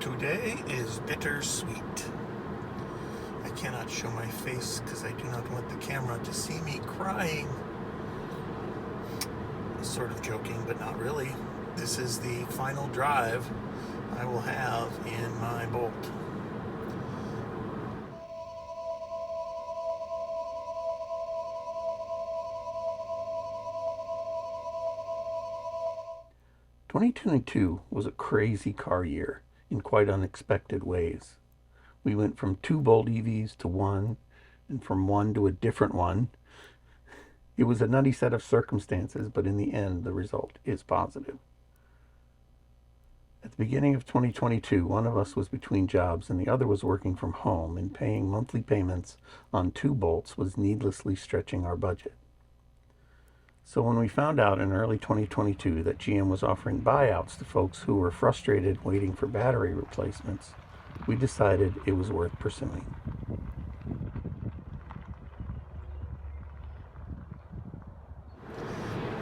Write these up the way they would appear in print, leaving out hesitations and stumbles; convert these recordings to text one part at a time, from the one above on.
Today is bittersweet. I cannot show my face because I do not want the camera to see me crying. Sort of joking, but not really. This is the final drive I will have in my Bolt. "2022 was a crazy car year in quite unexpected ways. We went from 2 Bolt EVs to 1, and from 1 to a different one. It was a nutty set of circumstances, but in the end, the result is positive. At the beginning of 2022, one of us was between jobs and the other was working from home, and paying monthly payments on 2 Bolts was needlessly stretching our budget. So when we found out in early 2022 that GM was offering buyouts to folks who were frustrated waiting for battery replacements, we decided it was worth pursuing.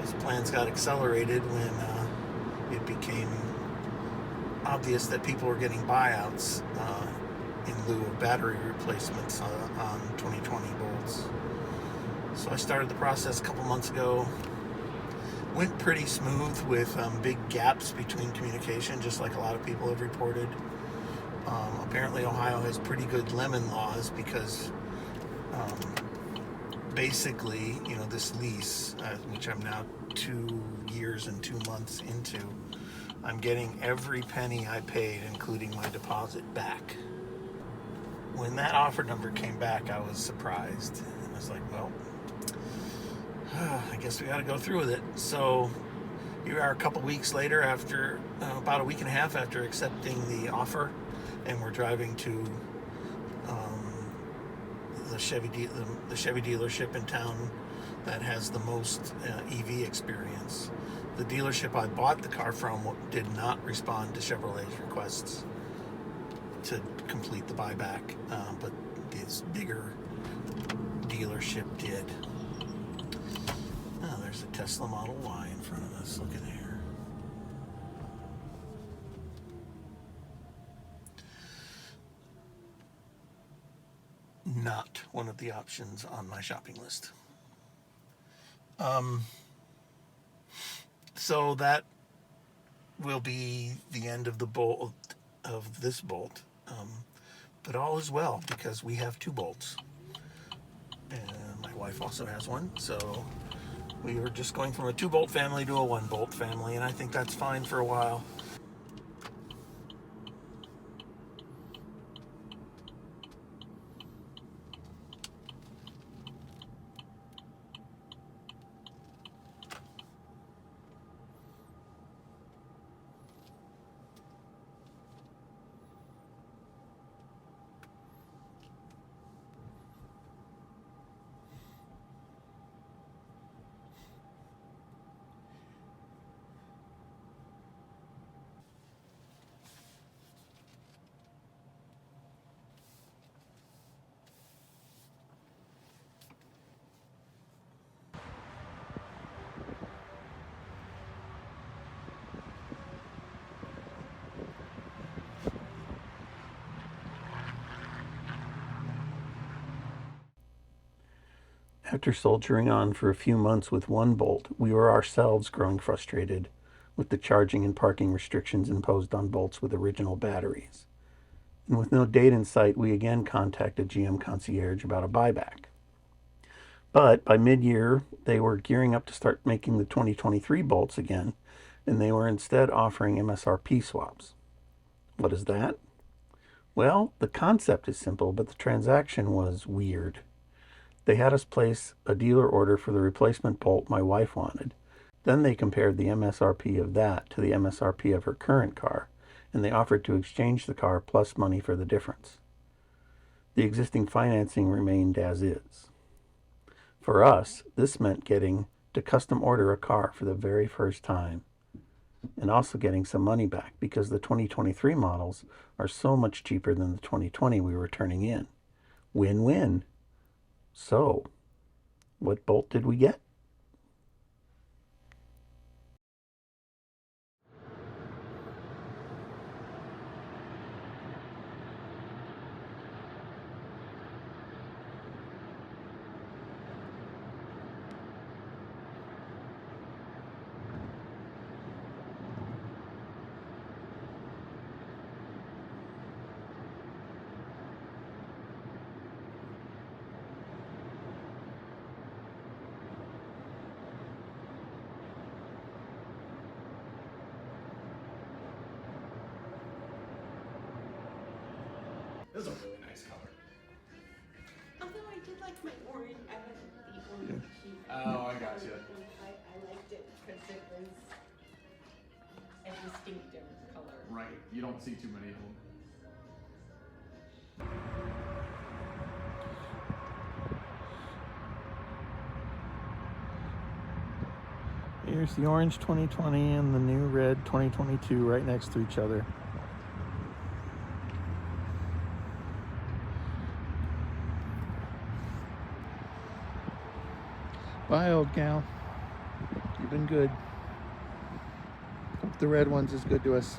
These plans got accelerated when it became obvious that people were getting buyouts in lieu of battery replacements on 2020 Bolts. So I started the process a couple months ago. Went pretty smooth with big gaps between communication, just like a lot of people have reported. Apparently Ohio has pretty good lemon laws because basically, this lease, which I'm now 2 years and 2 months into, I'm getting every penny I paid, including my deposit, back. When that offer number came back, I was surprised. I was like, well, I guess we got to go through with it. So here we are a couple weeks later, after about a week and a half after accepting the offer, and we're driving to the Chevy dealership in town that has the most EV experience. The dealership I bought the car from did not respond to Chevrolet's requests to complete the buyback, but this bigger dealership did. Oh, there's a Tesla Model Y in front of us. Look at there. Not one of the options on my shopping list. So that will be the end of the Bolt, of this Bolt. But all is well because we have 2 Bolts. And my wife also has one, so we were just going from a 2 Bolt family to a 1 Bolt family, and I think that's fine for a while. After soldiering on for a few months with 1 Bolt, we were ourselves growing frustrated with the charging and parking restrictions imposed on Bolts with original batteries. And with no date in sight, we again contacted GM Concierge about a buyback. But by mid-year, they were gearing up to start making the 2023 Bolts again, and they were instead offering MSRP swaps. What is that? Well, the concept is simple, but the transaction was weird. They had us place a dealer order for the replacement Bolt my wife wanted. Then they compared the MSRP of that to the MSRP of her current car, and they offered to exchange the car plus money for the difference. The existing financing remained as is. For us, this meant getting to custom order a car for the very first time, and also getting some money back because the 2023 models are so much cheaper than the 2020 we were turning in. Win-win. So, what Bolt did we get? This is a really nice color. Although I did like my orange, I had the orange sheet. Oh, I got you. I liked it because it was a distinctive color. Right, you don't see too many of them. Here's the orange 2020 and the new red 2022 right next to each other. Bye, old gal. You've been good. Hope the red one's as good to us.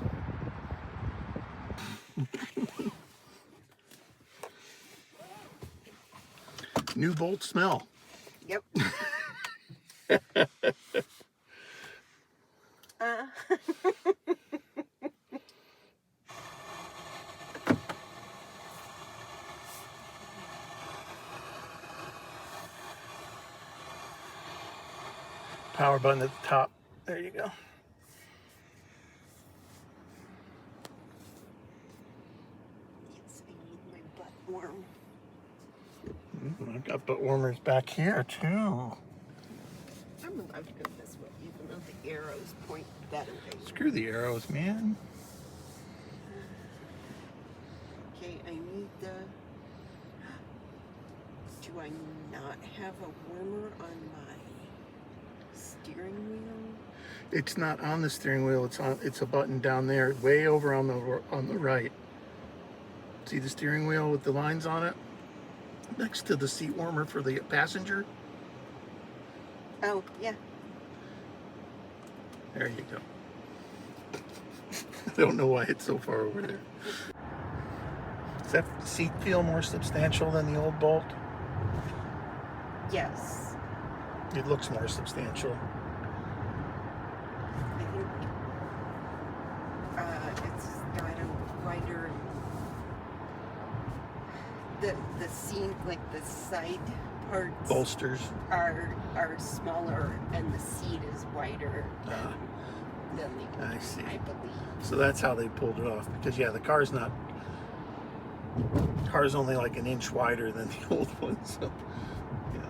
New Bolt smell. Yep. Power button at the top. There you go. Yes, I need my butt warm. I've got butt warmers back here too. I'm allowed to go this way, even though the arrows point that way. Screw the arrows, man. Okay, I need the... Do I not have a warmer on my steering wheel? It's not on the steering wheel. It's a button down there, way over on the right. See the steering wheel with the lines on it? Next to the seat warmer for the passenger. Oh, yeah. There you go. I don't know why it's so far over there. Does that seat feel more substantial than the old Bolt? Yes. It looks more substantial. I think it's got a wider... The seat, like the side parts Bolsters. are smaller and the seat is wider than the I see. I believe. So that's how they pulled it off. Because yeah, the car's only like an inch wider than the old one. So yeah.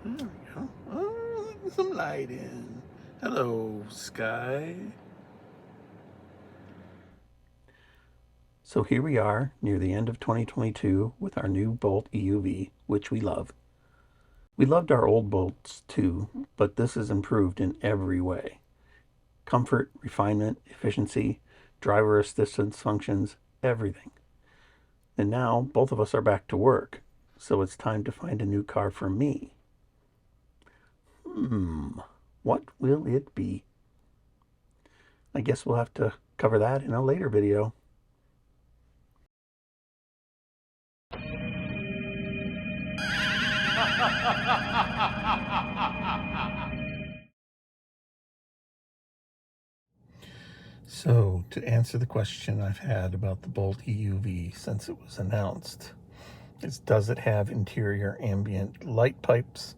There we go. Oh, some light in. Hello, sky. So here we are near the end of 2022 with our new Bolt EUV, which we love. We loved our old Bolts too, but this is improved in every way. Comfort, refinement, efficiency, driver assistance functions, everything. And now both of us are back to work, so it's time to find a new car for me. What will it be? I guess we'll have to cover that in a later video. So, to answer the question I've had about the Bolt EUV since it was announced, is does it have interior ambient light pipes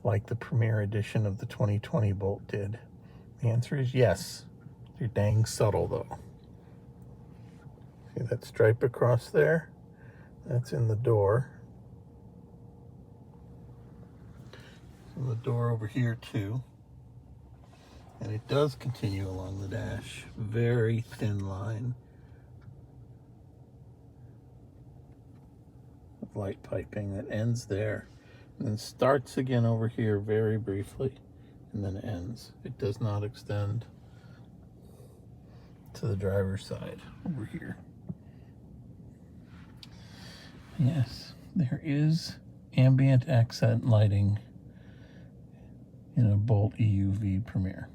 like the Premier Edition of the 2020 Bolt did? The answer is yes. They're dang subtle though. See that stripe across there? That's in the door. It's in the door over here too. And it does continue along the dash. Very thin line of light piping that ends there. And then starts again over here very briefly. And then ends. It does not extend to the driver's side over here. Yes, there is ambient accent lighting in a Bolt EUV Premier.